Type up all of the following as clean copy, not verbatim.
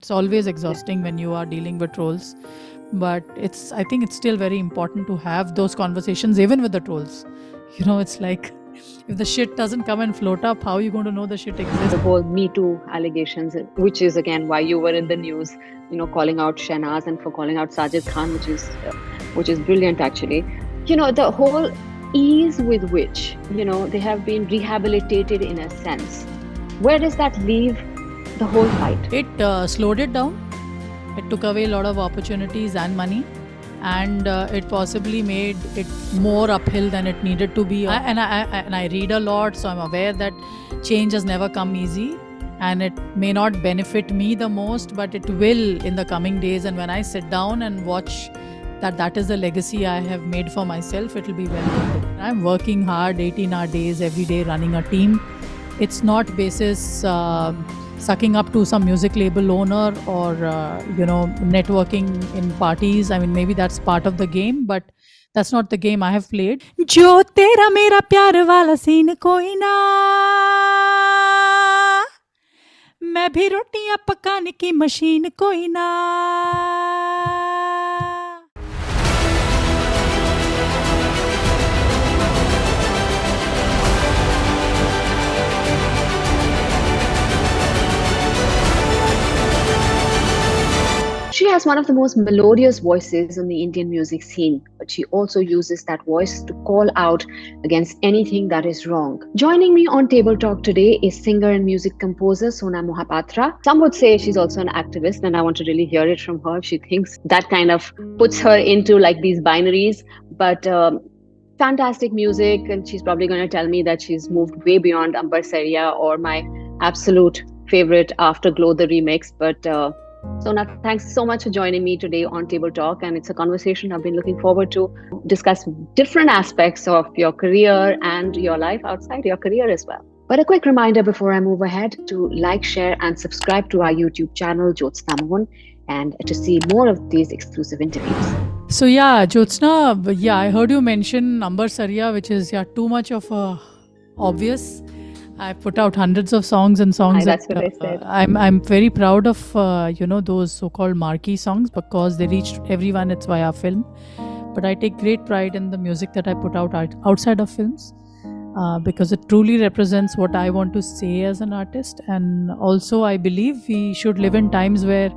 It's always exhausting when you are dealing with trolls, but I think it's still very important to have those conversations even with the trolls. It's like, if the shit doesn't come and float up, how are you going to know the shit exists? The whole Me Too allegations, which is again why you were in the news, calling out Shehnaz and for calling out Sajid Khan, which is brilliant actually. The whole ease with which they have been rehabilitated in a sense. Where does that leave the whole fight? It slowed it down. It took away a lot of opportunities and money, and it possibly made it more uphill than it needed to be. I read a lot, so I'm aware that change has never come easy, and it may not benefit me the most, but it will in the coming days. And when I sit down and watch that is the legacy I have made for myself, it will be well worth it. I'm working hard, 18-hour days every day, running a team. It's not basis sucking up to some music label owner or networking in parties. I mean, maybe that's part of the game, but that's not the game I have played. Jo tera mera pyar wala scene koi na, main bhi rotiyan pakane ki machine koi na. She has one of the most melodious voices in the Indian music scene, but she also uses that voice to call out against anything that is wrong. Joining me on Table Talk today is singer and music composer Sona Mohapatra. Some would say she's also an activist, and I want to really hear it from her if she thinks that kind of puts her into like these binaries. But fantastic music, and she's probably going to tell me that she's moved way beyond Ambar Saria or my absolute favorite Afterglow, the remix. But Sona, thanks so much for joining me today on Table Talk, and it's a conversation I've been looking forward to discuss different aspects of your career and your life outside your career as well. But a quick reminder before I move ahead to like, share, and subscribe to our YouTube channel, Jyotsna Mohan, and to see more of these exclusive interviews. So Jyotsna, I heard you mention Ambar Saria, which is too much of a obvious. I put out hundreds of songs and songs. That's what I said. I'm very proud of those so-called marquee songs because they reached everyone. It's via film, but I take great pride in the music that I put out outside of films because it truly represents what I want to say as an artist. And also, I believe we should live in times where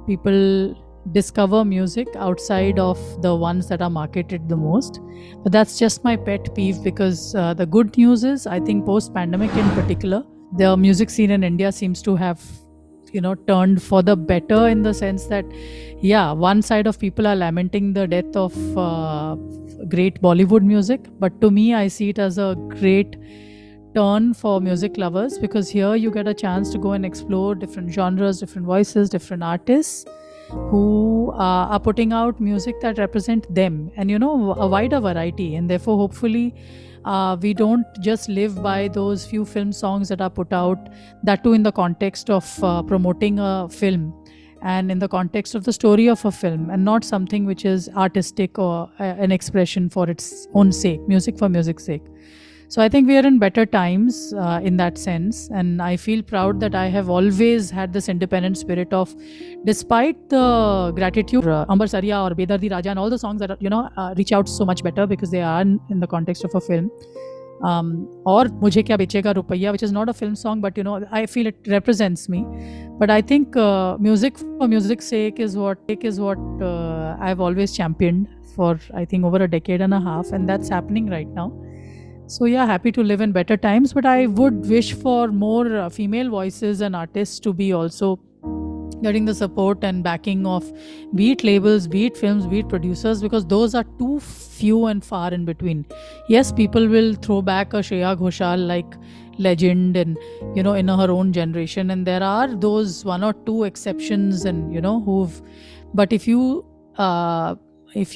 people discover music outside of the ones that are marketed the most. But that's just my pet peeve because the good news is, I think post-pandemic in particular, the music scene in India seems to have turned for the better, in the sense that one side of people are lamenting the death of great Bollywood music, but to me I see it as a great turn for music lovers, because here you get a chance to go and explore different genres, different voices, different artists who are putting out music that represent them, and a wider variety. And therefore hopefully we don't just live by those few film songs that are put out, that too in the context of promoting a film and in the context of the story of a film, and not something which is artistic or an expression for its own sake, music for music's sake. So I think we are in better times in that sense, and I feel proud that I have always had this independent spirit of, despite the gratitude, Ambar Saria or Bedardi Raja and all the songs that reach out so much better because they are in the context of a film. Or Mujhe Kya Bechega Rupaiya, which is not a film song, but I feel it represents me. But I think music for music's sake is what I've always championed for, I think, over a decade and a half, and that's happening right now. So happy to live in better times, but I would wish for more female voices and artists to be also getting the support and backing of, be it labels, be it films, be it producers, because those are too few and far in between. Yes, people will throw back a Shreya Ghoshal like legend and in her own generation, and there are those one or two exceptions, and but if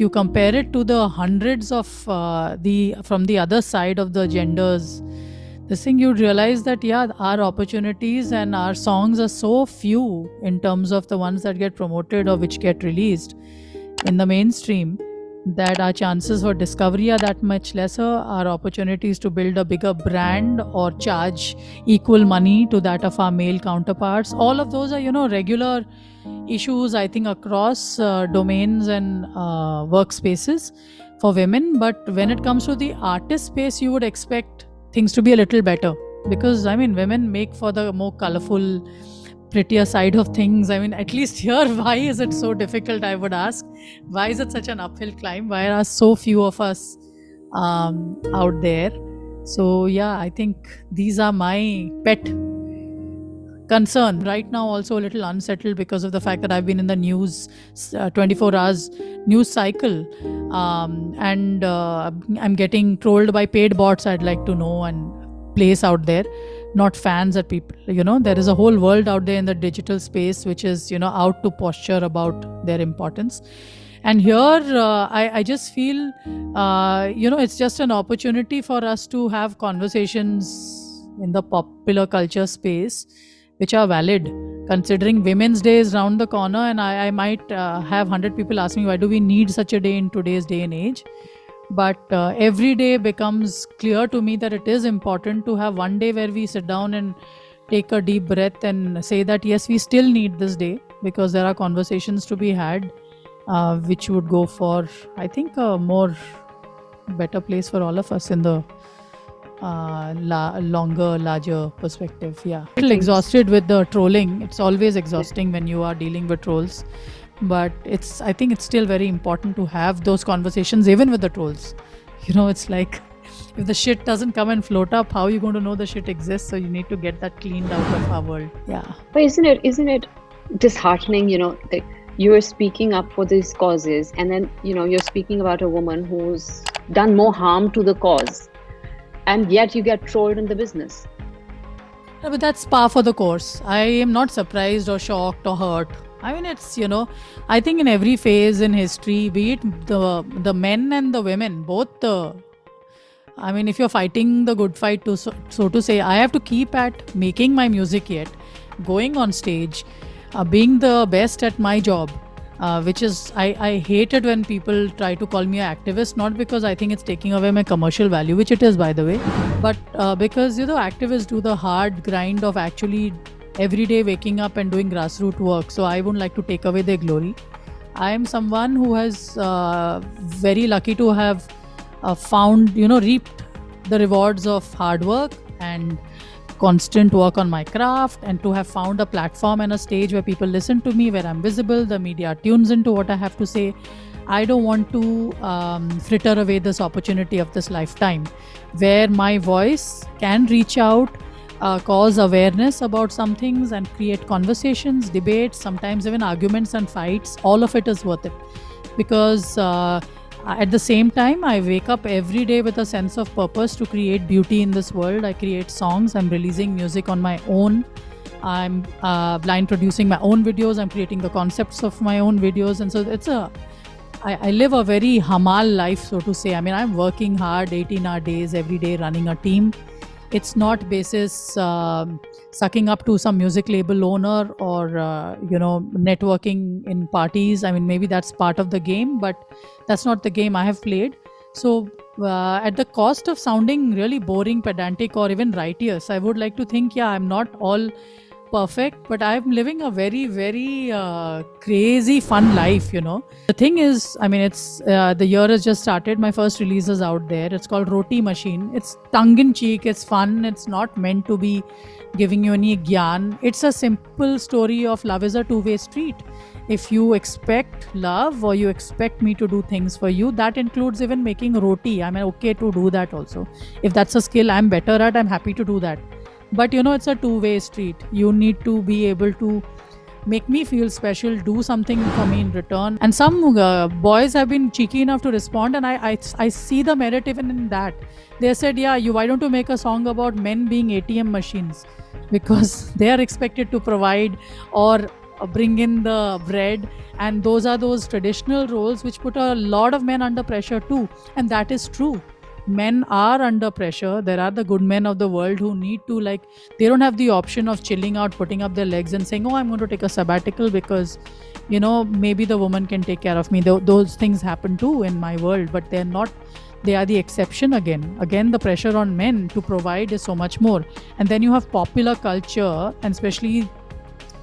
you compare it to the hundreds of from the other side of the genders, this thing, you'd realize that our opportunities and our songs are so few in terms of the ones that get promoted or which get released in the mainstream, that our chances for discovery are that much lesser. Our opportunities to build a bigger brand or charge equal money to that of our male counterparts. All of those are, regular issues, I think, across domains and workspaces for women. But when it comes to the artist space, you would expect things to be a little better, because, I mean, women make for the more colorful, prettier side of things. I mean, at least here, why is it so difficult? I would ask, why is it such an uphill climb? Why are so few of us out there? So, yeah, I think these are my pet concern right now. Also a little unsettled because of the fact that I've been in the news, 24 hours news cycle, and I'm getting trolled by paid bots, I'd like to know, and place out there, not fans that people, there is a whole world out there in the digital space which is, out to posture about their importance. And here, I just feel, it's just an opportunity for us to have conversations in the popular culture space which are valid, considering Women's Day is round the corner. And I might have 100 people ask me, why do we need such a day in today's day and age? But every day becomes clear to me that it is important to have one day where we sit down and take a deep breath and say that, yes, we still need this day, because there are conversations to be had, which would go for, I think, a more better place for all of us in the longer, larger perspective. Yeah, a little exhausted with the trolling. It's always exhausting when you are dealing with trolls, but I think it's still very important to have those conversations even with the trolls. It's like, if the shit doesn't come and float up, how are you going to know the shit exists? So you need to get that cleaned out of our world. Yeah. But isn't it disheartening, that you're speaking up for these causes, and then, you're speaking about a woman who's done more harm to the cause, and yet you get trolled in the business. No, but that's par for the course. I am not surprised or shocked or hurt. I mean, it's, I think in every phase in history, be it the men and the women, both I mean, if you're fighting the good fight, so to say, I have to keep at making my music yet, going on stage, being the best at my job, which is, I hate it when people try to call me an activist, not because I think it's taking away my commercial value, which it is, by the way, but because, activists do the hard grind of actually every day waking up and doing grassroots work. So I wouldn't like to take away their glory. I am someone who has very lucky to have found, reaped the rewards of hard work and constant work on my craft, and to have found a platform and a stage where people listen to me, where I'm visible, the media tunes into what I have to say. I don't want to fritter away this opportunity of this lifetime, where my voice can reach out, cause awareness about some things, and create conversations, debates, sometimes even arguments and fights. All of it is worth it, because at the same time, I wake up every day with a sense of purpose to create beauty in this world. I create songs, I'm releasing music on my own, I'm blind producing my own videos, I'm creating the concepts of my own videos. And so I live a very hamal life, so to say. I mean, I'm working hard, 18-hour days every day, running a team. It's not basis sucking up to some music label owner or networking in parties. I mean, maybe that's part of the game, but that's not the game I have played. So at the cost of sounding really boring, pedantic, or even righteous, I would like to think, I'm not all perfect, but I'm living a very, very crazy, fun life, The thing is, I mean, it's the year has just started. My first release is out there. It's called Roti Machine. It's tongue-in-cheek. It's fun. It's not meant to be giving you any gyan. It's a simple story of love is a two-way street. If you expect love, or you expect me to do things for you, that includes even making roti. I'm okay to do that also. If that's a skill I'm better at, I'm happy to do that. But it's a two-way street. You need to be able to make me feel special, do something for me in return. And some boys have been cheeky enough to respond, and I see the merit even in that. They said, why don't you make a song about men being ATM machines? Because they are expected to provide or bring in the bread, and those traditional roles which put a lot of men under pressure too. And that is true. Men are under pressure. There are the good men of the world who need to, they don't have the option of chilling out, putting up their legs and saying, I'm going to take a sabbatical because maybe the woman can take care of me. Those things happen too in my world, but they're not, they are the exception. Again, the pressure on men to provide is so much more. And then you have popular culture, and especially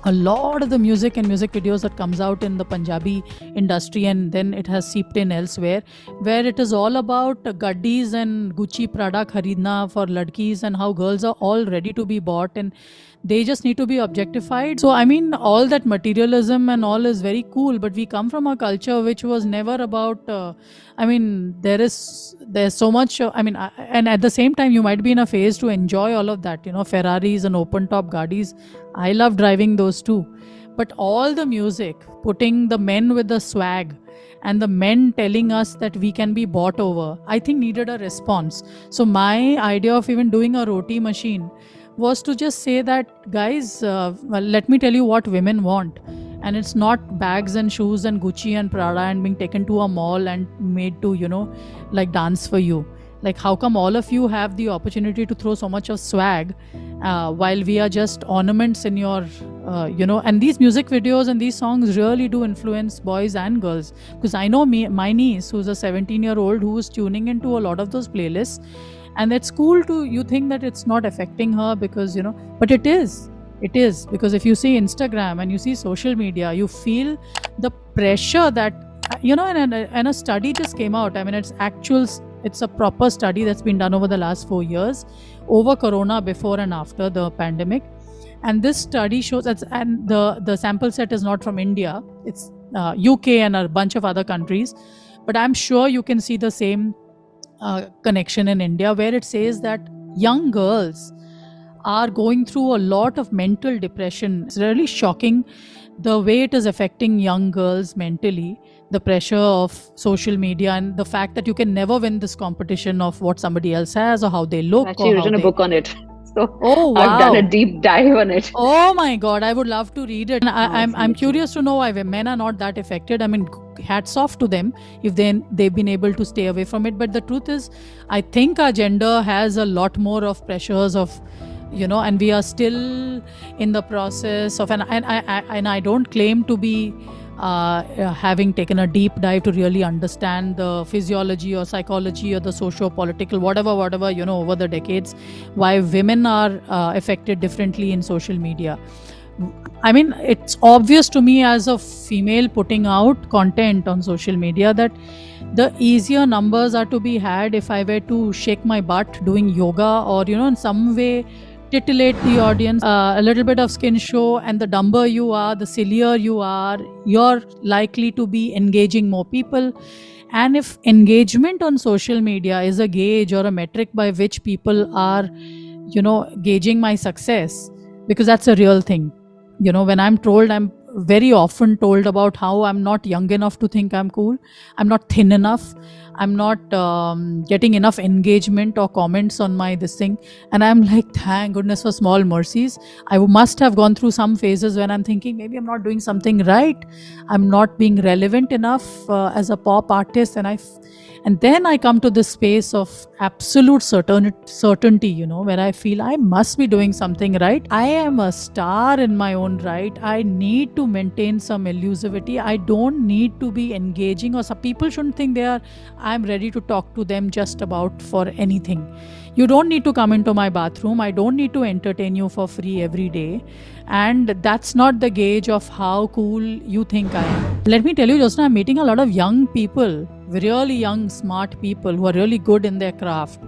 a lot of the music and music videos that comes out in the Punjabi industry, and then it has seeped in elsewhere, where it is all about gaddis and Gucci Prada kharidna for ladkis, and how girls are all ready to be bought and they just need to be objectified. So I mean, all that materialism and all is very cool, but we come from a culture which was never about I mean, there's so much and at the same time you might be in a phase to enjoy all of that, Ferraris and open top Gaudis. I love driving those too. But all the music putting the men with the swag and the men telling us that we can be bought over, I think needed a response. So my idea of even doing a roti machine was to just say that, guys, well, let me tell you what women want. And it's not bags and shoes and Gucci and Prada and being taken to a mall and made to, like dance for you. Like, how come all of you have the opportunity to throw so much of swag while we are just ornaments in your, and these music videos and these songs really do influence boys and girls. Because I know my niece, who's a 17-year-old, who is tuning into a lot of those playlists. And it's cool to, you think that it's not affecting her because, but it is. It is, because if you see Instagram and you see social media, you feel the pressure that, and a study just came out. I mean, it's a proper study that's been done over the last 4 years over Corona, before and after the pandemic. And this study shows that, and the sample set is not from India, it's UK and a bunch of other countries. But I'm sure you can see the same connection in India, where it says that young girls are going through a lot of mental depression. It's really shocking the way it is affecting young girls mentally, the pressure of social media and the fact that you can never win this competition of what somebody else has or how they look. I've actually written a book on it. So oh, wow. I've done a deep dive on it. Oh my God, I would love to read it. I'm curious to know why men are not that affected. I mean, hats off to them if they've been able to stay away from it. But the truth is, I think our gender has a lot more of pressures of, and we are still in the process of, and I don't claim to be having taken a deep dive to really understand the physiology or psychology or the socio-political, whatever, over the decades, why women are affected differently in social media. I mean, it's obvious to me as a female putting out content on social media that the easier numbers are to be had if I were to shake my butt doing yoga or, in some way titillate the audience, a little bit of skin show, and the dumber you are, the sillier you are, you're likely to be engaging more people. And if engagement on social media is a gauge or a metric by which people are, gauging my success, because that's a real thing. When I'm very often told about how I'm not young enough to think I'm cool, I'm not thin enough, I'm not getting enough engagement or comments on this thing. And I'm like, thank goodness for small mercies. I must have gone through some phases when I'm thinking maybe I'm not doing something right, I'm not being relevant enough as a pop artist. And then I come to this space of absolute certainty, where I feel I must be doing something right. I am a star in my own right. I need to maintain some elusivity. I don't need to be engaging, or some people shouldn't think I'm ready to talk to them just about for anything. You don't need to come into my bathroom. I don't need to entertain you for free every day. And that's not the gauge of how cool you think I am. Let me tell you, Jyotsna, I'm meeting a lot of young people, really young, smart people who are really good in their craft.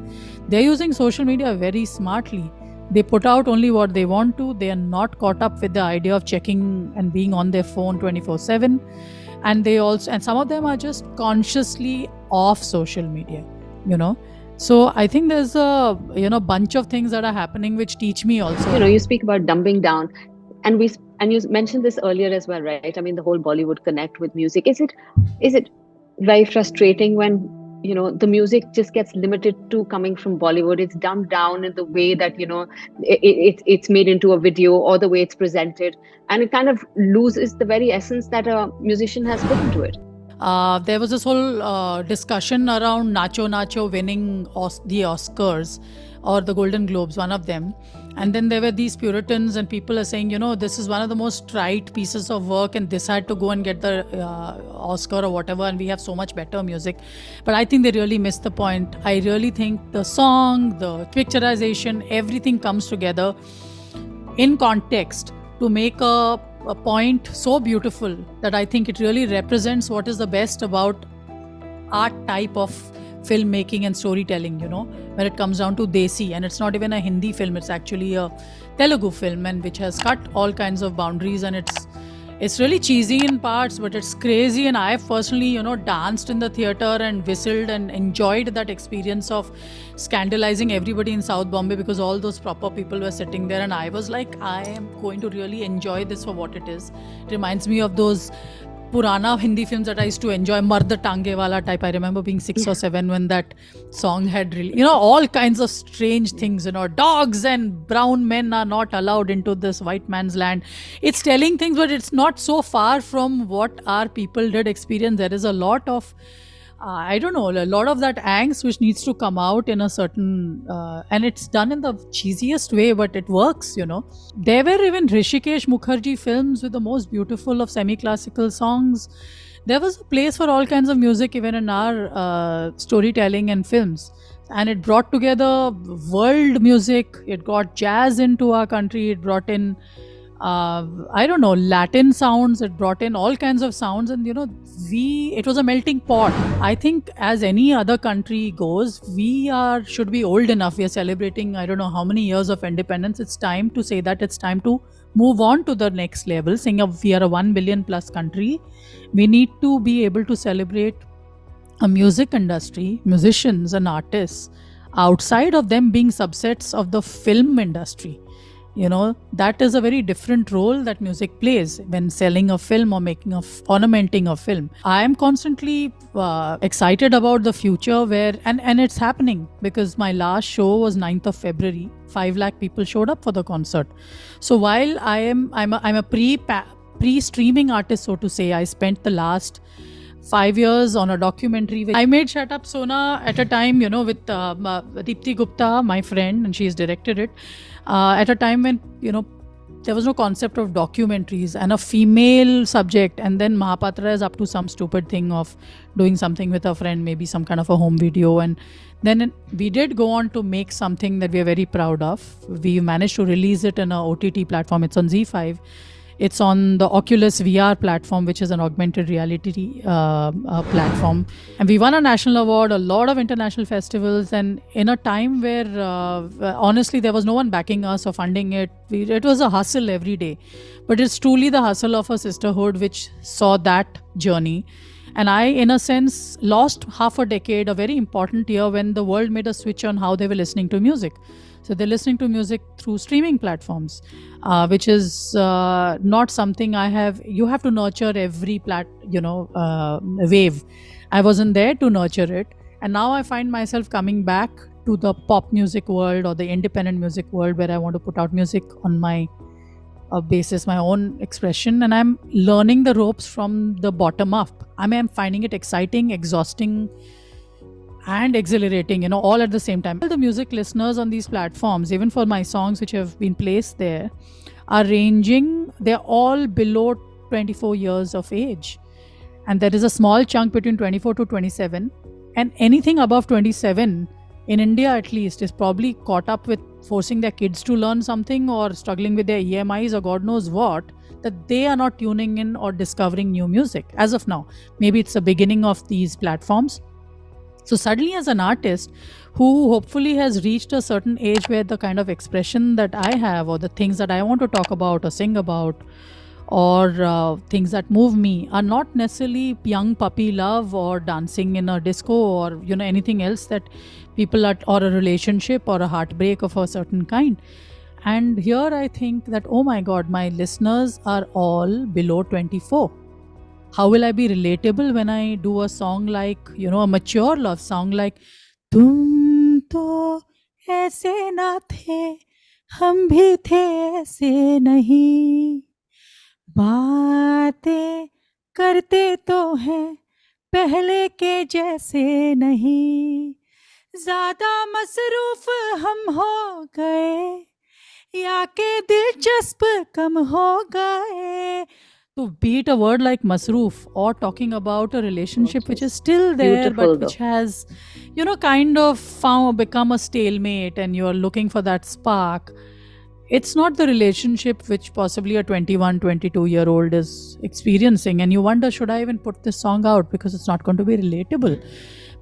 They're using social media very smartly. They put out only what they want to. They are not caught up with the idea of checking and being on their phone 24/7. And some of them are just consciously off social media, So I think there's a bunch of things that are happening which teach me also. You speak about dumbing down, and you mentioned this earlier as well, right? I mean, the whole Bollywood connect with music. Is it very frustrating when the music just gets limited to coming from Bollywood? It's dumbed down in the way that it's made into a video, or the way it's presented, and it kind of loses the very essence that a musician has put into it. There was this whole discussion around Nacho Nacho winning the Oscars or the Golden Globes, one of them. And then there were these Puritans, and people are saying, this is one of the most trite pieces of work, and this had to go and get the Oscar or whatever, and we have so much better music. But I think they really missed the point. I really think the song, the picturization, everything comes together in context to make a point so beautiful that I think it really represents what is the best about art type of filmmaking and storytelling, when it comes down to Desi. And it's not even a Hindi film, it's actually a Telugu film, and which has cut all kinds of boundaries, and it's really cheesy in parts, but it's crazy. And I've personally, danced in the theater and whistled and enjoyed that experience of scandalizing everybody in South Bombay, because all those proper people were sitting there. And I was like, I am going to really enjoy this for what it is. It reminds me of those Purana Hindi films that I used to enjoy, Mard Tange Wala type. I remember being 6 or 7 when that song had really, all kinds of strange things, dogs and brown men are not allowed into this white man's land. It's telling things, but it's not so far from what our people did experience. There is a lot of I don't know, a lot of that angst which needs to come out in a certain, and it's done in the cheesiest way, but it works. There were even Rishikesh Mukherjee films with the most beautiful of semi-classical songs. There was a place for all kinds of music even in our storytelling and films. And it brought together world music, it got jazz into our country, it brought in I don't know, Latin sounds. It brought in all kinds of sounds, and it was a melting pot. I think as any other country goes, should be old enough. We are celebrating, I don't know how many years of independence. It's time to say that it's time to move on to the next level. Saying we are a 1 billion plus country, we need to be able to celebrate a music industry, musicians and artists, outside of them being subsets of the film industry. That is a very different role that music plays when selling a film or ornamenting a film. I am constantly excited about the future where, and it's happening, because my last show was 9th of February. 5 lakh people showed up for the concert. So while I'm a pre-streaming artist, so to say, I spent the last 5 years on a documentary. I made Shut Up Sona at a time, with Deepthi Gupta, my friend, and she's directed it. At a time when, there was no concept of documentaries and a female subject, and then Mohapatra is up to some stupid thing of doing something with a friend, maybe some kind of a home video. And then we did go on to make something that we are very proud of. We managed to release it in a OTT platform. It's on Z5. It's on the Oculus VR platform, which is an augmented reality platform. And we won a national award, a lot of international festivals. And in a time where, honestly, there was no one backing us or funding it, it was a hustle every day. But it's truly the hustle of a sisterhood which saw that journey. And I, in a sense, lost half a decade, a very important year, when the world made a switch on how they were listening to music. So they're listening to music through streaming platforms, which is not something you have to nurture every wave. I wasn't there to nurture it. And now I find myself coming back to the pop music world or the independent music world, where I want to put out music on my basis, my own expression. And I'm learning the ropes from the bottom up. I'm finding it exciting, exhausting, and exhilarating, all at the same time. The music listeners on these platforms, even for my songs which have been placed there, they're all below 24 years of age. And there is a small chunk between 24 to 27. And anything above 27, in India at least, is probably caught up with forcing their kids to learn something, or struggling with their EMIs, or God knows what, that they are not tuning in or discovering new music as of now. Maybe it's the beginning of these platforms. So suddenly, as an artist who hopefully has reached a certain age where the kind of expression that I have, or the things that I want to talk about or sing about, or things that move me, are not necessarily young puppy love or dancing in a disco, or anything else that people are, or a relationship or a heartbreak of a certain kind. And here I think that, oh my God, my listeners are all below 24. How will I be relatable when I do a song like, a mature love song like Tum to aise na the, hum bhi the aise nahi, बातें करते तो हैं पहले के जैसे नहीं, ज्यादा मसरूफ हम हो गए, या के दिलचस्प कम हो गए. To beat a word like masroof, or talking about a relationship which is still there Beautiful but which though. has, kind of become a stalemate, and you're looking for that spark. It's not the relationship which possibly a 21, 22-year old is experiencing, and you wonder, should I even put this song out because it's not going to be relatable?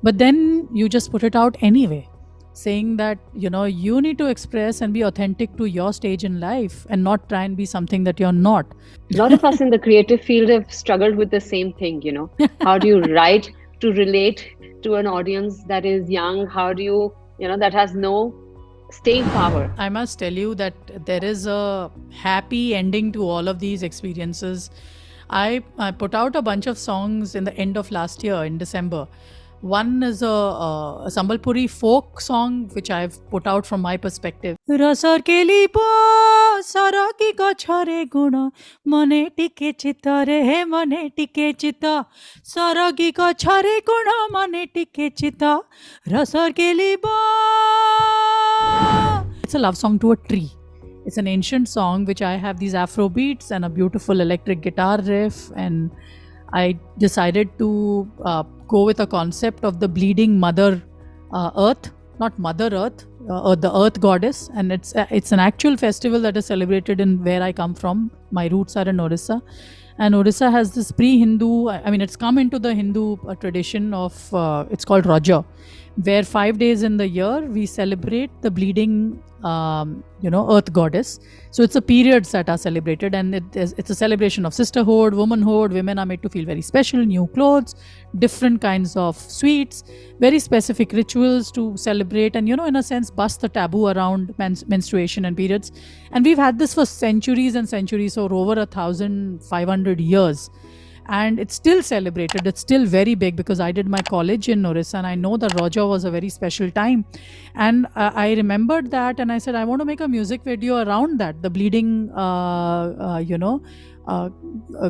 But then you just put it out anyway, saying that you need to express and be authentic to your stage in life and not try and be something that you're not. A lot of us in the creative field have struggled with the same thing. How do you write to relate to an audience that is young? How do you, that has no staying power? I must tell you that there is a happy ending to all of these experiences. I put out a bunch of songs in the end of last year in December. One is a Sambalpuri folk song which I've put out from my perspective. Rasar keli po saraki ko chhare guna mane tike chita re mane tike chita saragi ko chhare guna mane tike chita rasar keli po. It's a love song to a tree. It's an ancient song which I have these Afro beats and a beautiful electric guitar riff, and I decided to go with a concept of the bleeding mother earth, not Mother Earth, the Earth Goddess, and it's an actual festival that is celebrated in where I come from. My roots are in Orissa, and Orissa has this pre-Hindu. I mean, it's come into the Hindu tradition of it's called Raja, where 5 days in the year we celebrate the bleeding earth goddess. So it's a periods that are celebrated, and it's a celebration of sisterhood, womanhood. Women are made to feel very special, new clothes, different kinds of sweets, very specific rituals to celebrate and in a sense bust the taboo around menstruation and periods. And we've had this for centuries and centuries, or over 1,500 years, and it's still celebrated. It's still very big because I did my college in Orissa, and I know that Raja was a very special time. And I remembered that, and I said, I want to make a music video around that, the bleeding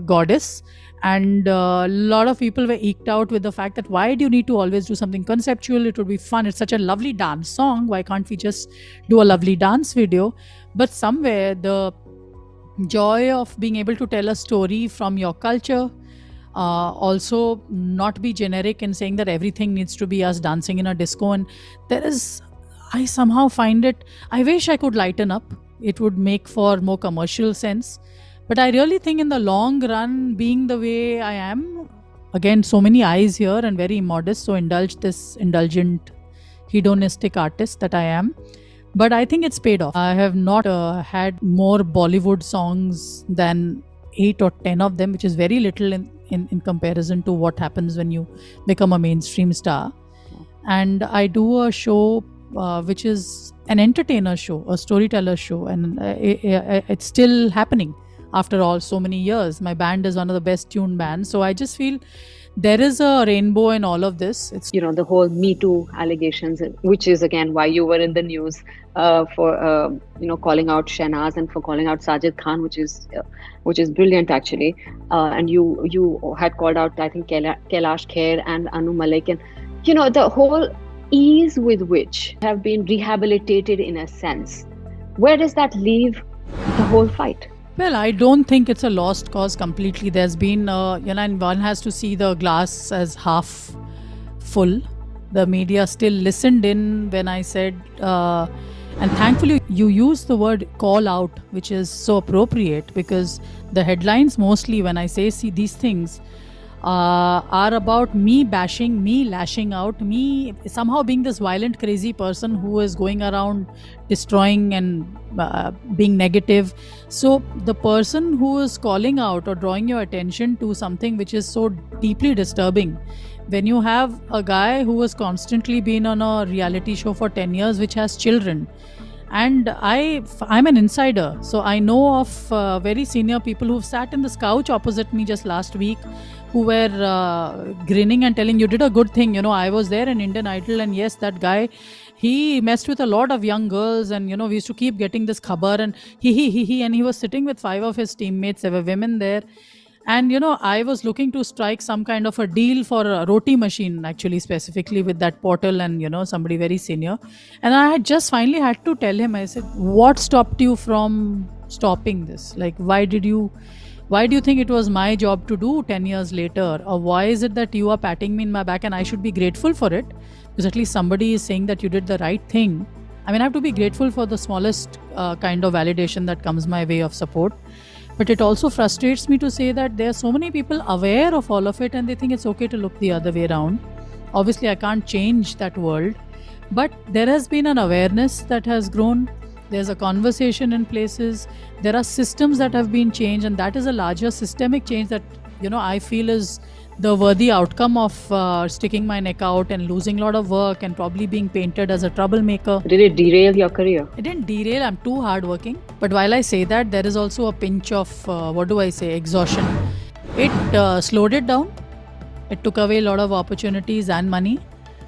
goddess. And a lot of people were eked out with the fact that why do you need to always do something conceptual? It would be fun. It's such a lovely dance song. Why can't we just do a lovely dance video? But somewhere the joy of being able to tell a story from your culture, also not be generic in saying that everything needs to be us dancing in a disco. And I somehow find it, I wish I could lighten up. It would make for more commercial sense. But I really think in the long run, being the way I am, again, so many eyes here and very immodest, so indulgent, hedonistic artist that I am. But I think it's paid off. I have not had more Bollywood songs than 8 or 10 of them, which is very little in comparison to what happens when you become a mainstream star. And I do a show which is an entertainer show, a storyteller show, and it's still happening after all so many years. My band is one of the best tuned bands, so I just feel there is a rainbow in all of this. It's the whole Me Too allegations, which is again why you were in the news for calling out Shehnaz and for calling out Sajid Khan, which is brilliant actually. And you had called out, I think, Kailash, Kher and Malik, and the whole ease with which have been rehabilitated in a sense. Where does that leave the whole fight? Well, I don't think it's a lost cause completely. There's been, and one has to see the glass as half full. The media still listened in when I said, and thankfully you use the word call out, which is so appropriate, because the headlines mostly when I say see these things are about me bashing, me lashing out, me somehow being this violent, crazy person who is going around destroying and being negative. So the person who is calling out or drawing your attention to something which is so deeply disturbing, when you have a guy who has constantly been on a reality show for 10 years which has children, and I'm an insider, so I know of very senior people who've sat in this couch opposite me just last week, who were grinning and telling, you did a good thing. I was there in Indian Idol, and yes, that guy, he messed with a lot of young girls, and we used to keep getting this khabar, and he and he was sitting with 5 of his teammates. There were women there, And I was looking to strike some kind of a deal for a roti machine, actually, specifically with that portal, and somebody very senior. And I had just finally had to tell him, I said, what stopped you from stopping this? Like, why do you think it was my job to do 10 years later? Or why is it that you are patting me in my back and I should be grateful for it? Because at least somebody is saying that you did the right thing. I mean, I have to be grateful for the smallest kind of validation that comes my way of support. But it also frustrates me to say that there are so many people aware of all of it and they think it's okay to look the other way around. Obviously, I can't change that world, but there has been an awareness that has grown. There's a conversation in places. There are systems that have been changed, and that is a larger systemic change that I feel is the worthy outcome of sticking my neck out and losing a lot of work and probably being painted as a troublemaker. Did it derail your career? It didn't derail. I'm too hardworking. But while I say that, there is also a pinch of exhaustion. It slowed it down. It took away a lot of opportunities and money,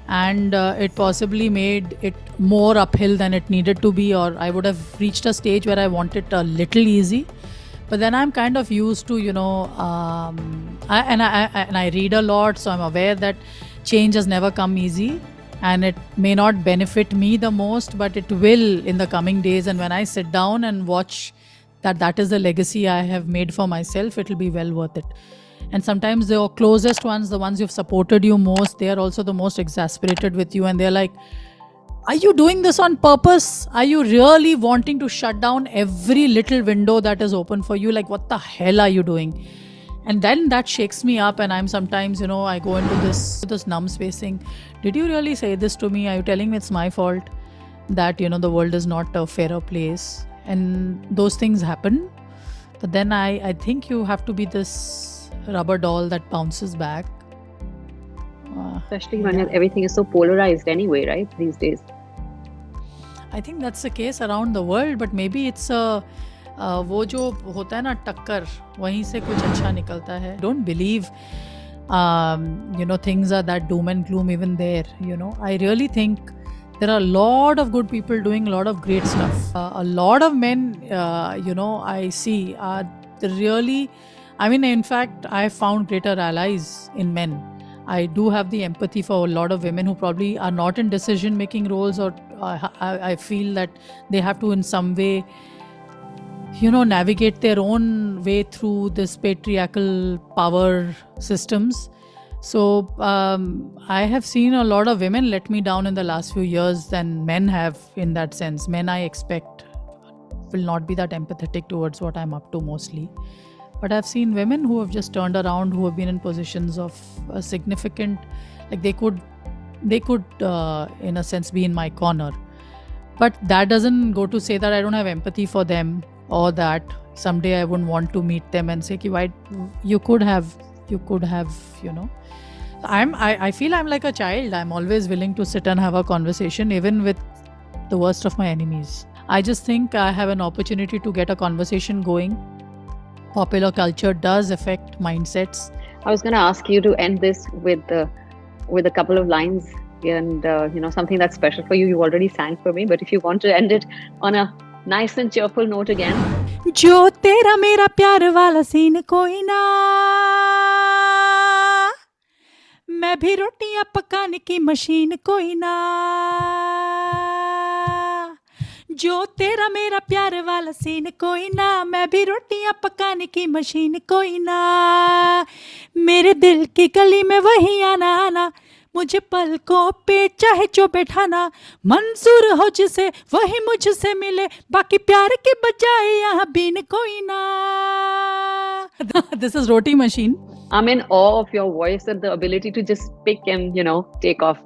and it possibly made it more uphill than it needed to be, or I would have reached a stage where I want it a little easy. But then I'm kind of used to, I read a lot, so I'm aware that change has never come easy, and it may not benefit me the most, but it will in the coming days. And when I sit down and watch that is the legacy I have made for myself, it will be well worth it. And sometimes the closest ones, the ones who've supported you most, they are also the most exasperated with you, and they're like, are you doing this on purpose? Are you really wanting to shut down every little window that is open for you? Like, what the hell are you doing? And then that shakes me up, and I'm sometimes, I go into this numb space saying, did you really say this to me? Are you telling me it's my fault that, the world is not a fairer place? And those things happen. But then I think you have to be this rubber doll that bounces back. Especially when everything is so polarized anyway, right, these days. I think that's the case around the world, but maybe it's वो जो होता है ना टक्कर, वहीं से कुछ अच्छा निकलता है. Don't believe things are that doom and gloom even there. I really think there are a lot of good people doing a lot of great stuff. A lot of men, I see are really, in fact, I have found greater allies in men. I do have the empathy for a lot of women who probably are not in decision-making roles, or I feel that they have to in some way, navigate their own way through this patriarchal power systems. So I have seen a lot of women let me down in the last few years than men have in that sense. Men, I expect, will not be that empathetic towards what I'm up to mostly. But I've seen women who have just turned around, who have been in positions of significant, like they could in a sense be in my corner. But that doesn't go to say that I don't have empathy for them, or that someday I wouldn't want to meet them and say, why you could have, I feel I'm like a child. I'm always willing to sit and have a conversation, even with the worst of my enemies. I just think I have an opportunity to get a conversation going. Popular culture does affect mindsets. I was going to ask you to end this with a couple of lines, and something that's special for you. You already sang for me, but if you want to end it on a nice and cheerful note again. जो तेरा मेरा प्यार वाला scene कोई ना, मैं भी रोटियां पकाने की मशीन कोई ना. जो तेरा मेरा प्यार वाला सीन कोई ना, मैं भी रोटियां पकाने की मशीन कोई ना. मेरे दिल की गली में वही आना आना, मुझे पलकों पे चाहे जो बैठाना. मंजूर हो जिसे वही मुझसे मिले, बाकी प्यार के बजाय यहाँ बीन कोई ना. This is Roti Machine. I'm in awe of your voice and the ability to just pick and take off,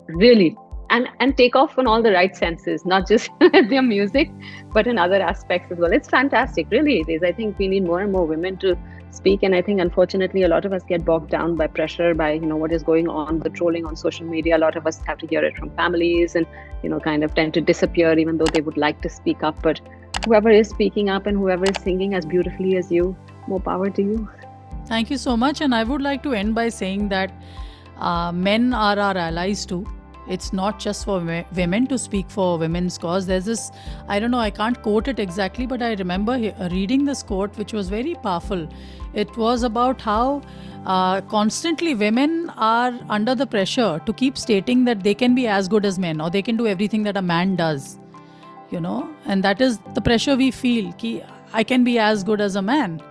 really. And take off on all the right senses, not just their music, but in other aspects as well. It's fantastic, really it is. I think we need more and more women to speak, and I think unfortunately a lot of us get bogged down by pressure, by what is going on, the trolling on social media. A lot of us have to hear it from families, and kind of tend to disappear even though they would like to speak up. But whoever is speaking up and whoever is singing as beautifully as you, more power to you. Thank you so much. And I would like to end by saying that men are our allies too. It's not just for women to speak for women's cause. There's this, I don't know, I can't quote it exactly, but I remember reading this quote, which was very powerful. It was about how constantly women are under the pressure to keep stating that they can be as good as men, or they can do everything that a man does, and that is the pressure we feel. I can be as good as a man.